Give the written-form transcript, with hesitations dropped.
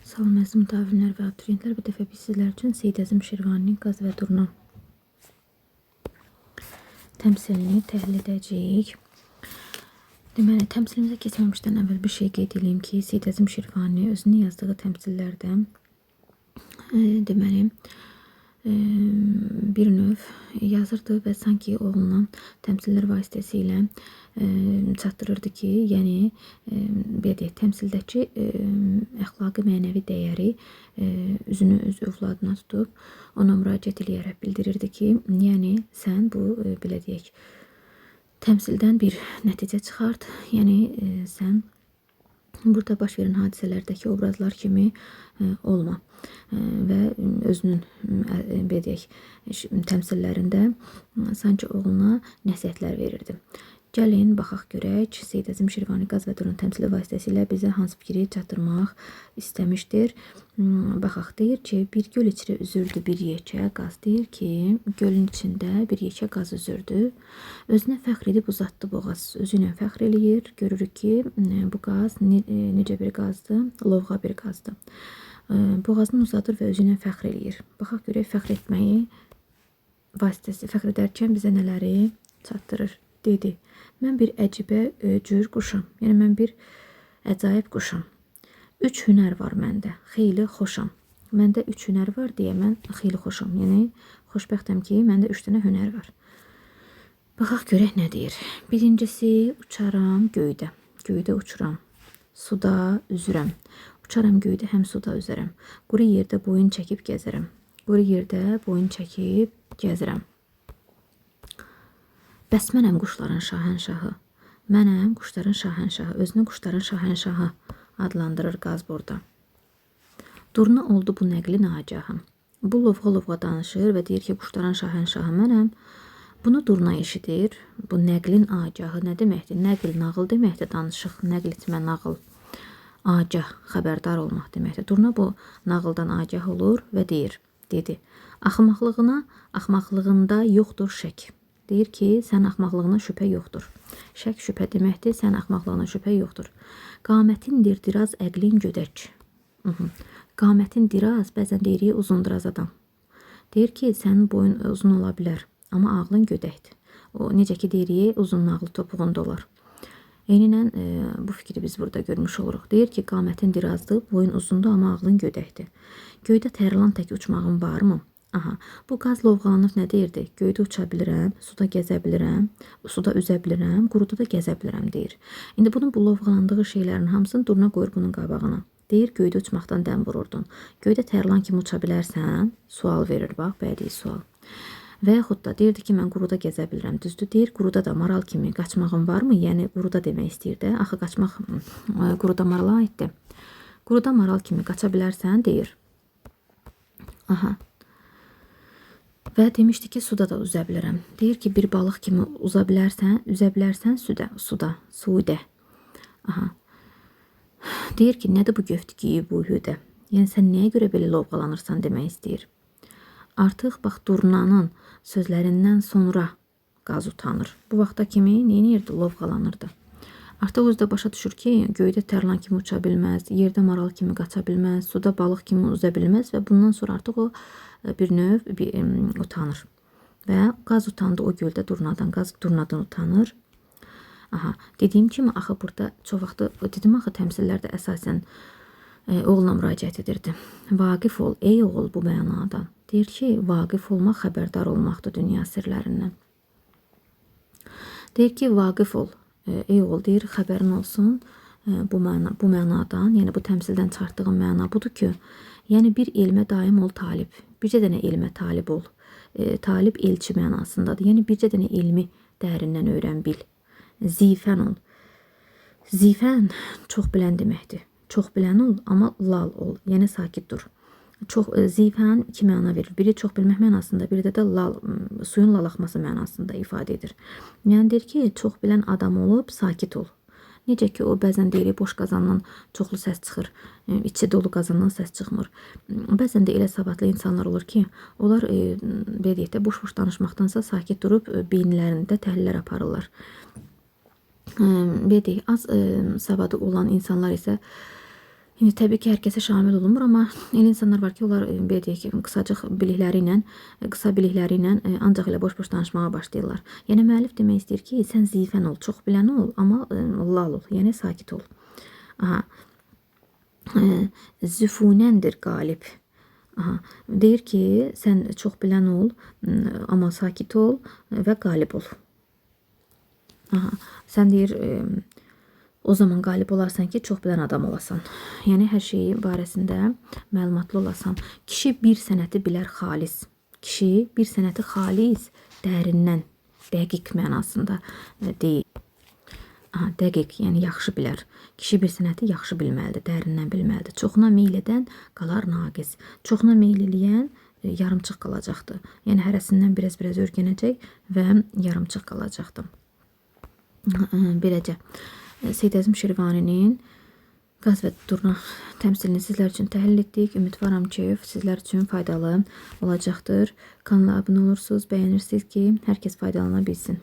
Salam əziz mütəvimlər və abituriyentlər, bu dəfə biz sizlər üçün Seyid Əzim Şirvaninin Qaz və Durna təmsilini təhlil edəcəyik. Deməli, təmsilimizə keçməmişdən əvvəl bir şey qeyd edeyim ki, Seyid Əzim Şirvani özünün yazdığı təmsillərdə deməli, bir növ yazırdı və sanki oğluna təmsillər vasitəsilə çatdırırdı ki, yəni deyək, təmsildəki əxlaqi mənəvi dəyəri üzünü öz övladına tutub ona müraciət edərək bildirirdi ki, yəni sən bu belə deyək, təmsildən bir nəticə çıxart, yəni sən burada baş verən hadisələrdəki obrazlar kimi olma və özünün belə deyək, təmsillərində sanki oğluna nəsihətlər verirdi. Gəlin, baxaq görək, Seyid Əzim Şirvani Qaz və Durna təmsili vasitəsilə bizə hansı fikri çatdırmaq istəmişdir. Baxaq, deyir ki, bir göl içri üzürdü bir yekə qaz. Deyir ki, gölün içində bir yekə qaz üzürdü. Özünə fəxr edib uzatdı boğaz. Özü ilə fəxr eləyir. Görürük ki, bu qaz necə bir qazdır? Lovğa bir qazdır. Boğazını uzadır və özü ilə fəxr eləyir. Baxaq görək, fəxr etməyi vasitəsi, fəxr edərkən bizə nələri çatdırır? Dedi, mən bir əcibə cür quşam, yəni mən bir əcaib quşam. 3 hünər var məndə, xeyli xoşam. Məndə 3 hünər var deyə mən xeyli xoşam, yəni xoşbəxtəm ki, məndə 3 dənə hünər var. Baxaq görək nə deyir. Birincisi, uçaram göydə, göydə uçuram, suda üzürəm. Uçaram göydə, həm suda üzərəm. Quru yerdə boyun çəkib gəzərəm, quru yerdə boyun çəkib gəzərəm. Bəs mənəm quşların şahənşahı. Mənəm quşların şahənşahı. Özünü quşların şahənşahı adlandırır qaz burada. Durna oldu bu nəqli nagahım. Bu lovğa danışır və deyir ki, quşların şahənşahı mənəm. Bunu Durna eşidir. Bu nəqlin agahı nə deməkdir? Nəql, nağıl deməkdir, danışıq, nəql etmə, nağıl. Agah, xəbərdar olmaq deməkdir. Durna bu nağıldan agah olur və deyir, dedi, axmaqlığında yoxdur şək. Deyir ki, sən axmaqlığına şübhə yoxdur. Şək şübhə deməkdir, sən axmaqlığına şübhə yoxdur. Qamətindir diraz, əqlin gödək. Qamətin diraz, bəzən deyirik uzunduraz adam. Deyir ki, sənin boyun uzun ola bilər, amma ağlın gödəkdir. O, necə ki deyirik, uzun nağlı topuğunda olar. Eynən bu fikri biz burada görmüş oluruq. Deyir ki, qamətin dirazdır, boyun uzundur, amma ağlın gödəkdir. Göydə tərlan tək uçmağın varmı? Aha, bu qaz lovğalanıb nə deyirdi? Göydə uça bilirəm, suda gəzə bilirəm, suda üzə bilirəm, quruda da gəzə bilirəm deyir. İndi bunun bu lovğalandığı şeylərin hamısını Durna qoyur bunun qabağına. Deyir, göydə uçmaqdan dəm vururdun. Göydə tərlan kimi uça bilərsən? Sual verir, bax, bədii sual. Və yaxud da deyirdi ki, mən quruda gəzə bilirəm, düzdür? Deyir, quruda da maral kimi qaçmağın varmı? Yəni, quruda demək istəyir də. Axı, qaçmaq quruda marala aiddir. Quruda maral kimi qaça bilərsən, deyir. Aha. Və demişdi ki, suda da üzə bilirəm. Deyir ki, bir balıq kimi üzə bilərsən suda. Aha. Deyir ki, nədir bu göftüyü bu hüdə? Yəni, sən nəyə görə belə lovğalanırsan demək istəyir. Artıq, bax, Durnanın sözlərindən sonra qaz utanır. Bu vaxta kimi neyinirdi? Lovğalanırdı. Artıq özü də başa düşür ki, göydə tərlan kimi uça bilməz, yerdə maral kimi qaça bilməz, suda balıq kimi üzə bilməz və bundan sonra artıq o bir növ utanır. Və qaz utandı o göldə Durnadan, qaz Durnadan utanır. Aha, dediyim kimi, axı burada çox vaxtı, dedim axı təmsillərdə əsasən oğluna müraciət edirdi. Vaqif ol, ey oğul bu mənadan. Deyir ki, vaqif olmaq xəbərdar olmaqdır dünya sirlərindən. Deyir ki, vaqif ol, ey oğul, deyir, xəbərin olsun bu mənadan, yəni bu təmsildən çıxartdığım məna budur ki, yəni bir elmə daim ol talib, bircə dənə elmə talib ol. Talib elçi mənasındadır, yəni bircə dənə elmi dərindən öyrən bil. Zifən ol. Zifən çox bilən deməkdir. Çox bilən ol, amma lal ol, yəni sakit dur. Zifən iki məna verir. Biri çox bilmək mənasında, biri də suyun lal axması mənasında ifadə edir. Yəni deyir ki, çox bilən adam olub, sakit ol. Necə ki, o bəzən deyirik, boş qazandan çoxlu səs çıxır, içi dolu qazandan səs çıxmır. Bəzən də elə savadlı insanlar olur ki, onlar boş-boş danışmaqdansa sakit durub beyinlərində təhlillər aparırlar. Az savadı olan insanlar isə İndi təbii ki, hər kəsə şamil olunmur, amma elə insanlar var ki, onlar belə deyək ki, qısa bilikləri ilə ancaq elə boş-boş danışmağa başlayırlar. Yəni müəllif demək istəyir ki, sən ziyfən ol, çox bilən ol, amma lal ol, yəni sakit ol. Aha. Züfunəndir qalib. Aha. Deyir ki, sən çox bilən ol, amma sakit ol və qalib ol. Aha. Sən deyir, o zaman qalib olarsan ki, çox bilən adam olasan. Yəni hər şeyi barəsində məlumatlı olasan. Kişi bir sənəti bilər xalis. Kişi bir sənəti xalis, dərindən, dəqiq mənasında deyil. Aha, dəqiq, yəni yaxşı bilər. Kişi bir sənəti yaxşı bilməlidir, dərindən bilməlidir. Çoxuna meyl edən qalar naqiz. Çoxuna meyl eləyən yarımçıq qalacaqdır. Yəni hərəsindən biraz öyrənəcək və yarımçıq qalacaqdır. Beləcə. Seyid Əzim Şirvaninin Qaz və Durna təmsilini sizlər üçün təhlil etdik. Ümidvaram ki, sizlər üçün faydalı olacaqdır. Kanala abunə olursunuz, bəyənirsiniz ki, hər kəs faydalana bilsin.